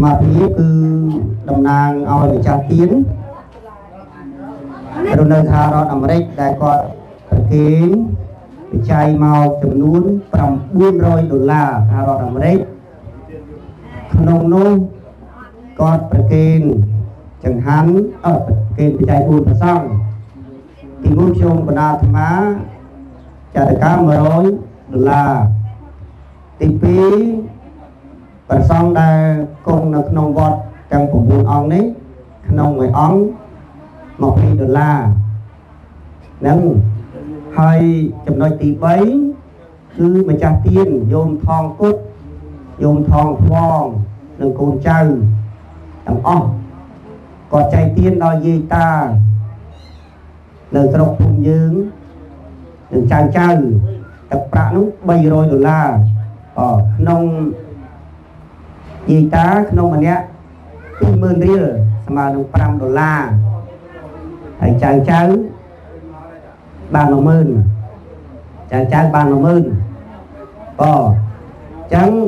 mà phía cứ đồng nàng ao để trả tiến rồi nơi thà đó nằm đấy đại có kiến chai màu chấm nuốn tầm $400 thà đó nằm đấy nông nông có kiến chẳng hắn ở kiến chai buôn và xong thì ngôn chung của na tham á trả được cả $100 thì phí và xong đã cùng được nông vọt trong của buôn ong đấy nông người ong $1 nâng hai chấm nói tí bấy cứ mà trả tiền dồn thong cốt dồn thong phong nâng côn trâu tầm ong còn chạy tiền đòi gì ta nơi trọc phùng dương nâng trang trâu tập bạc nó $300 nông gì ta nông mà nè $10,000 mà nông $5 thầy chàng cháu $30,000 chàng cháu $30,000 chẳng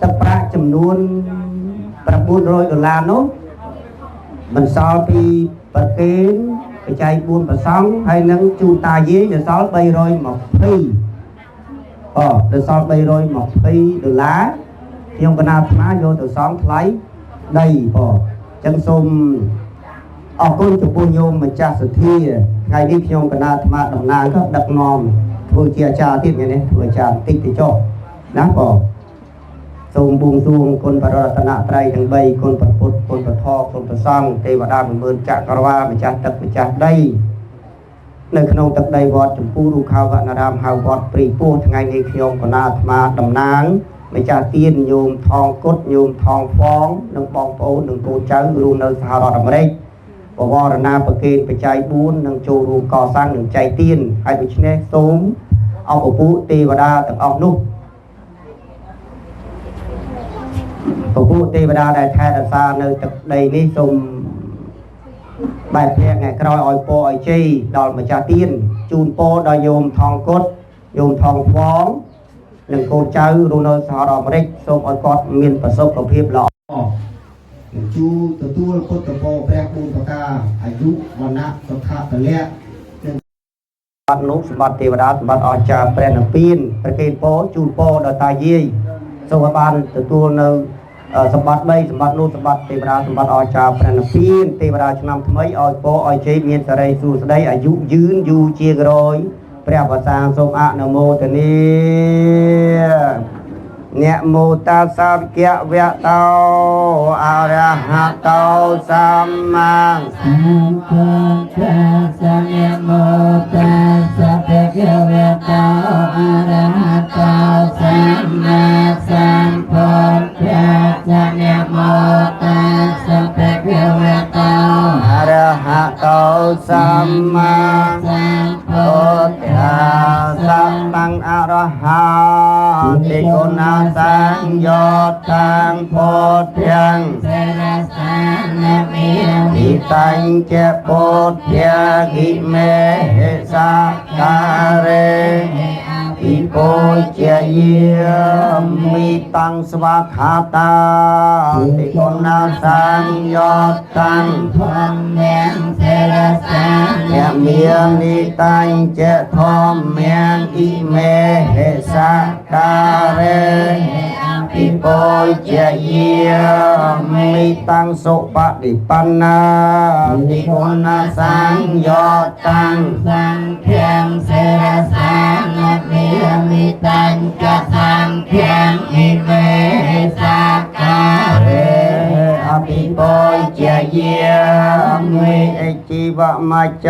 tập bạc chầm luôn $400 nó mình so thì bật kiến cái chai buôn và sống hay nâng chu ta dế để so $300 để so $300 thì ông nào má vô từ xóm lấy đây chân xôm con chụp bùn nhôm mà cha sự thi ngày đi khi ông nào má đồng nàng có đặc nòm thôi chia cha tiết ngày này thôi cha tích thì cho nát xôm buông xuông con bà ra tana trai thằng bay con bà phút con bà thọ con bà xong tê bà đa mượn chạ cà ra mà cha tập mà cha đây nơi khăn ông tập đây vọt chụp bùn ru khao vạn nam hào vọt pri pu ngày đi khi ông nào má đồng nàng mấy cha tiên nhôm thong cốt nhôm thong phong nâng bong phố nâng cô cháu luôn nơi sao đó ở đây và vò là na bậc kê phải chạy buôn nâng châu ru cò sang nâng chạy tiên ai bị chne sớm ông ở phụ tê và đa tầng ông nút ở phụ tê và đa đại thay là xa nơi tập đầy ní sùng bài phê ngày coi oi po oi chi đòn mà cha tiên chun po đòi nhôm thong cốt nhôm thong phong nâng cô cháu luôn nơi sao đó mà đấy xong ở con miền và sông có phép lọ chú từ tua cốt từ po phép buôn và ca ai giúp và nát và khát và lẹ bắt nút bắt tê và đá bắt ở trà bèn ở pin phải kê po chun po đòi tài gì xong ở ban từ tua nơi sập bắt bay sập bắt nút sập bắt tê và đá sập bắt ở trà bèn ở pin tê và đá năm thứ mấy ở po ở chế miền tại đây dù đây ai giúp dướng dù chia rồiព្រះវសាសូមអនុមោទនាអ្នកមោតាសាវិកៈវៈតោអរហតោសម្មាសម្ពុទ្ធស្សអ្នកមោតាសាវិកៈវៈតោអរហតោសម្មាសម្ពុទ្ធស្សអ្នកមោតាសាវិកៈវៈតោអរហតោសម្មាសម្ពុទ្ធសម្បាំងអរហន្តតិគុណសាំងយោតាំងពុទ្ធទាំងសេរសានមេនិតាញ់ជាពុទ្ធគិមេសាការេពីពុជាយាមីតាំងស្វាខាតាតិគុណសាំងយោតាំងធម្មងសេរសានមាននិតាញ់ជាធម្មងគិមេសាការេពីពុជាយាមីតាំងសុបដិបណ្ណានិគុណសាំងយោតាំងសង្ឃាំសេរសានមីតាំងចសង្ឃាំមីមេសាការេអភិពុជាយាមីអជីវមច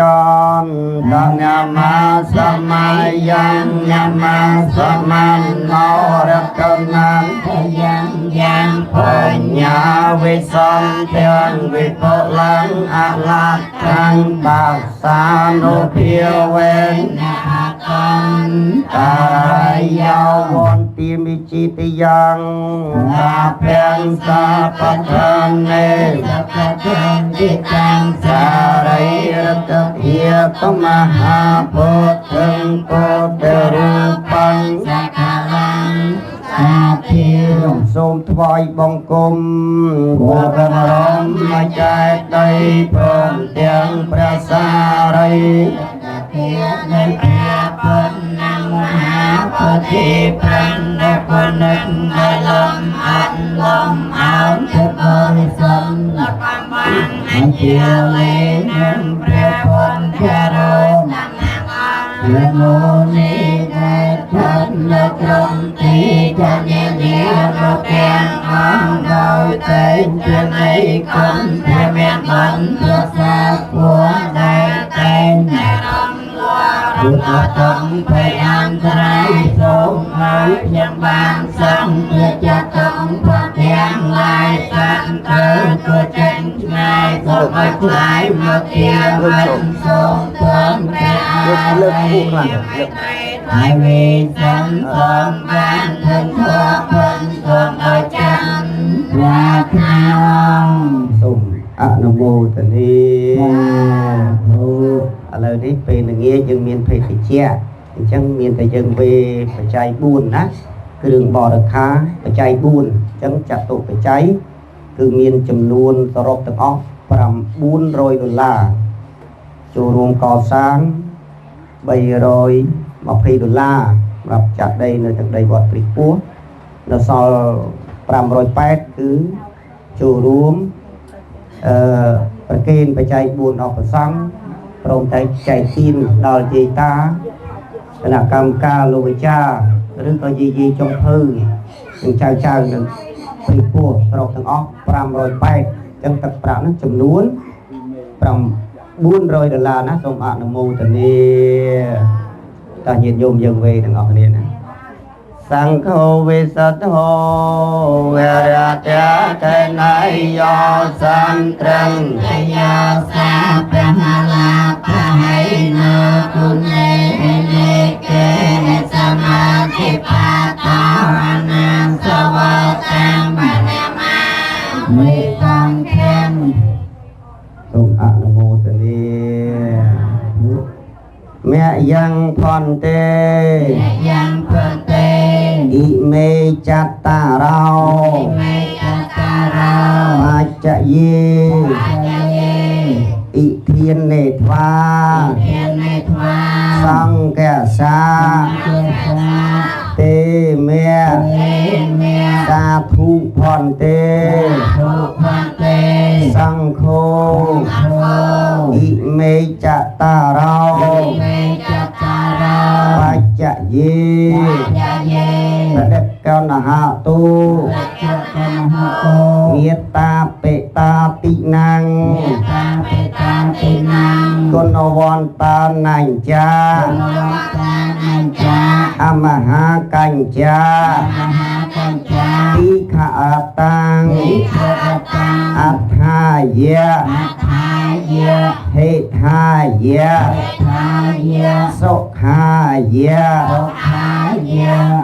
នតញមាសមយ៉ាងញមាសមណរកណាំយ៉ាងយ៉ាងបញ្ញាវិសំទាំងវិពលังអលាខាងបាសានុភាវេនតាយោវន្តិមិจิតយ៉ាងតាពេងសាបធានេសកទាំងទីកាំសារីរតភិតមហាពុទ្ធពុទ្ធរូបੰសកលੰស សូមថ្វាយបង្គំព្រះបរមម្ចាស់ដីព្រមទាំងព្រះសារីនៃព្រះពុទ្ធនាមហាពុទ្ធិប្រណិគុណិតដែលលំអត់លំអោនចិត្តបរិសុទ្ធលោកបានអញ្ជើញនឹងព្រះពុទ្ធជារោលមោនីដែលបាននៅក្រុមទីចានានាមកទាំងអង្គដោយតែងជានៃគុណព្រះមានបានប្រសាពួរដែលតែងពុទ្ធតំភ័យអន្តរាយសូមឲ្យខ្ញុំបានសង្ឃជាតំផទាំងឡាយសានត្រូវក៏ចេញឆ្ងាយសូមឲ្យខ្លាយមកជាមិនសូមតាមព្រះអាលើកពុកខ្លាំងហើយវិស័យសូមបានធ្វើធម៌ពុនសូមឲ្យចាំប្រាថ្នាសូមអនុមោទនាឥឡូវនេះពេលល្ងាចយើងមានភេសជ្ជៈអញ្ចឹងមានតែយើងវេបច្ច័យ4ណាគ្រឿងបរិក្ខារបច្ច័យ4អញ្ចឹងចតុបច្ច័យគឺមានចំនួនសរុបទាំងអស់$900ចូលរួមកសាង$320សម្រាប់ចាក់ដីនៅទឹកដីវត្តព្រៃពោះនៅសល់580គឺចូលរួមប្រគេនបច្ច័យ4ដល់ព្រះសង្ឃព្រមទាំងចែកទានដល់យាយតាគណៈកម្មការលោកវិចាឬក៏យាយចុងភៅនឹងចៅនឹងព្រៃពោះស្រុកទាំងអស់580អញ្ចឹងទឹកប្រាក់នោះចំនួន$400ណាសូមអនុមោទនាតើញាតិញោមយើងវេទាំងអស់គ្នាណាសង្ឃោវិសទ្ធោវរតៈកណៃយោសន្ត្រឹងយោសាព្រះមលាព្រះហៃណោគុណេនេកេសមាធិបាតោអនាមសវតាំបណមាមេកំខេមសូមអនុមោទនាមៈយ៉ាងផន្តេយ៉ាងផន្តេអ៊ីមេចតារោបច្ចយេអ៊ីធាននេធ្វាសង្ឃសាទេមេសាធុផន្តេសង្ឃោអ៊ីមេចតារោបច្ចយេបដិកណហតុមេត្តាបេតាតិណាំងគុណវន្តាណាញ់ចាអមហាកញ្ចាទីខអតាំងអថាយៈហេថាយៈសុខាយៈ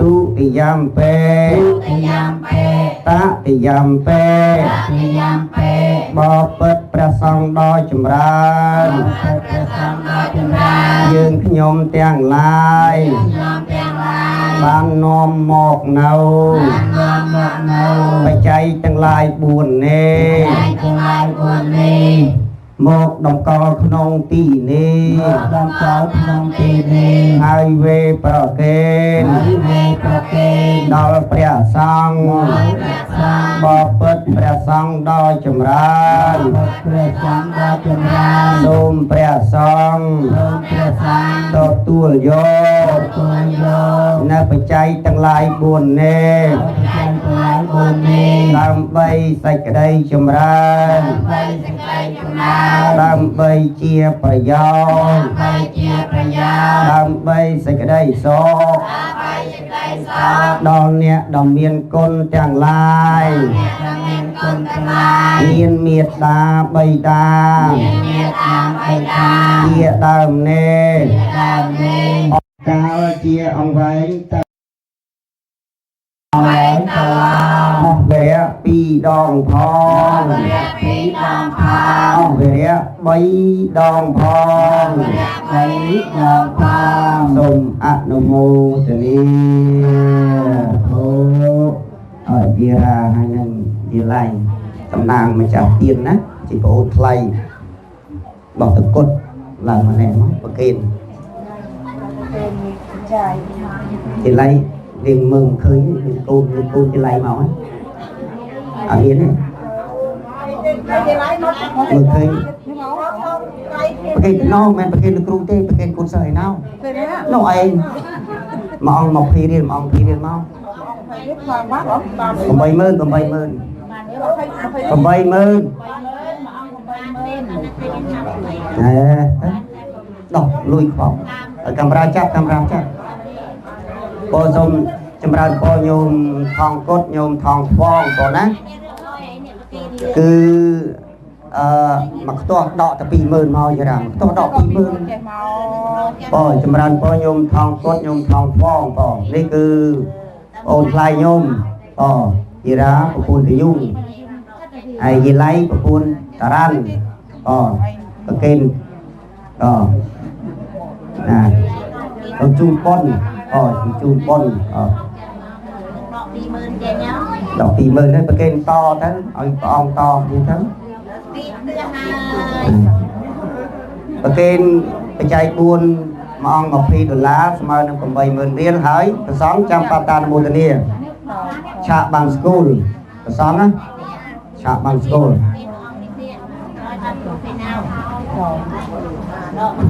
ទុតិយំពេតតិយំពេបបិទ្ធព្រះសង្ឃដ៏ចម្រើនយើងខ្ញុំទាំងឡាយបាននាំមកនៅបច្ច័យទាំងឡាយ4នេះមកតម្កល់ក្នុងទីនេះហើយវេប្រកេនដល់ព្រះសង្ឃបបិទ្ធព្រះសង្ឃដ៏ចម្រើនសូមព្រះសង្ឃទទួលយកនៅបច្ច័យទាំងឡាយ4នេះដើម្បីសេចក្តីចម្រើនដើម្បីជាប្រយោជន៍ដើម្បីសេចក្តីសុខដល់អ្នកដ៏មានគុណទាំងឡាយមានមេត្តាបិតាជាដើមនេះកាលជាអង្វែងទៅវរៈ2ដងផងវរៈ3ដងផងសូមអនុមោទនា vì là hai nhân vì lại tầm nàng mà trả tiền á chỉ có ôn thay bỏ thực cốt là mà này nó có kênh thì lấy riêng mừng khơi cô thì lấy máu ấy ở yên này mừng khơi pakai no men pakai lu krung te pakai kun sai nào no ai mà ông mọc phi riêng mau còn 70 đọc lùi phỏng camera chắc cô dùng chấm ra cô nhôm thòng cốt nhôm thòng phong còn á cứ mặc to đọ tập 20,000 mau vậy rằng to đọ 20,000บ่ចម្រើនពរញោមថងកត់ញោមថងផងបងនេះគឺអូនថ្លៃញោមជីរ៉ាប្រពន្ធកយុងហើយយីឡៃប្រពន្ធតារ៉ាន់ប្រកេនណាต้องជូនប៉ុនជូនប៉ុនដក 20,000 ហើយប្រកេនតទៅឲ្យព្រះអង្គតទៅទៅប្រកេនបច្ច័យ4ម៉ោង$20ស្មើនឹង$80,000រៀលហើយប្រសងចាំបតានមោទនាឆាកបាំងស្គូលប្រសងណាឆាកបាំងស្គូល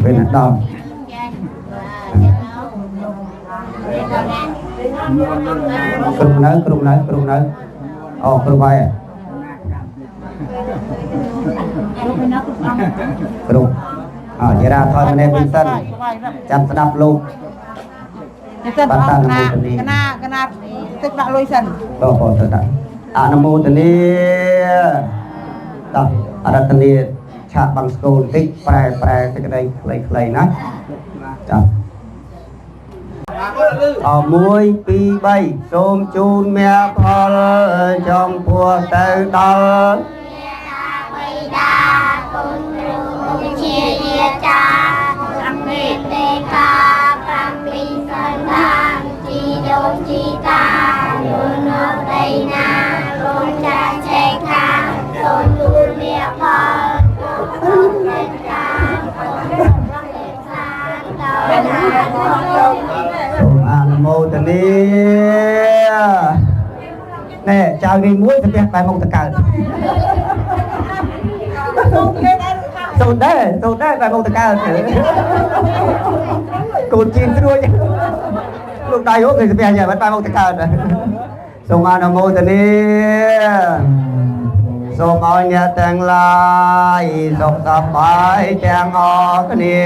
ពេលណាដល់គ្រប់នៅគ្រប់ហើយគ្រប់យារ៉ាថយម្នាក់វិញសិនចាំស្ដាប់លោកបតានមោទនីកណាទឹកដាក់លុយសិនបងទៅដាក់អនុមោទនីដល់អរតនីឆាកបាំងស្គូលតិចប្រែសេចក្តីខ្លីៗណាចា1 2 3សូមជូនមេផលចំពោះទៅដល់ជាយាចាអំពីទេកា5ពីសើបានជីដូនជីតាលោកនៅដីណាលោកចាឆែកខាសូមជូនមេផលសូមមេត្តាសូមអនុមោទនីណែចៅនេះមួយទៅផ្ទះបែរមុខទៅកើតសូនដែរបែរមុខទៅកើតកូនជីនស្រួយលោកដៃហូបទៅផ្ទះយ៉ាបែរមុខទៅកើតសូមអនុមោទនីសូមឲ្យអ្នកទាំងឡាយសុខសប្បាយទាំងអស់គ្នា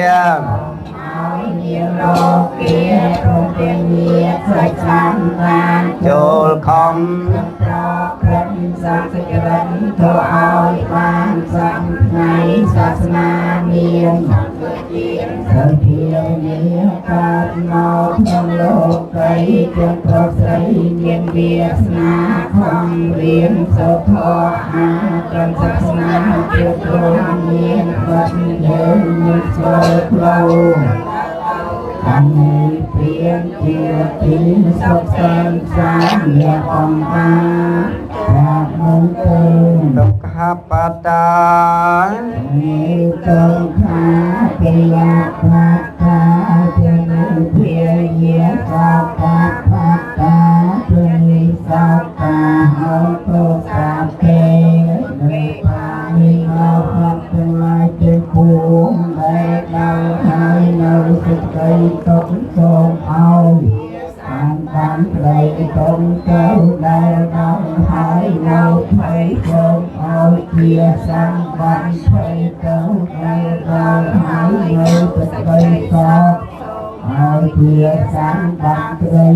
រកគេរកទាំងវាស្រីខាងបានចូលខំប្រព្រឹត្តសក្តិរិទ្ធធ្វើឲ្យបានសាច់ថ្ងៃសាសនាមានសន្តិនិយកើតមកក្នុងលោកីទាំងប្រុសស្រីមានវាសនាខំរៀនសូត្រធម៌អាត្រឹមសាសនាជាព្រមមានបាត់យើងមិនស្គាល់ផ្លូវอันนี้เพียงเพียงที่สุขสันต์สามเหลี่ยมองมาจากมุงเติมดอกขับปตามีเติมขาเปียกพักตาเพื่อนเพียงเยียสาวตาพักตาเพื่อนสาวตาเอาตัวสาเกไม่พามีเราพักเป็นลายเป็นภูมิได้เราให้เราสุขใจตกโศกเอาการฝันใจตรงเจ้าได้เราหายเราไถ่โศกเอาเกียรสังบันไถ่เจ้าได้เราหายเราสุขใจตกเอาเกียรสังบันไถ่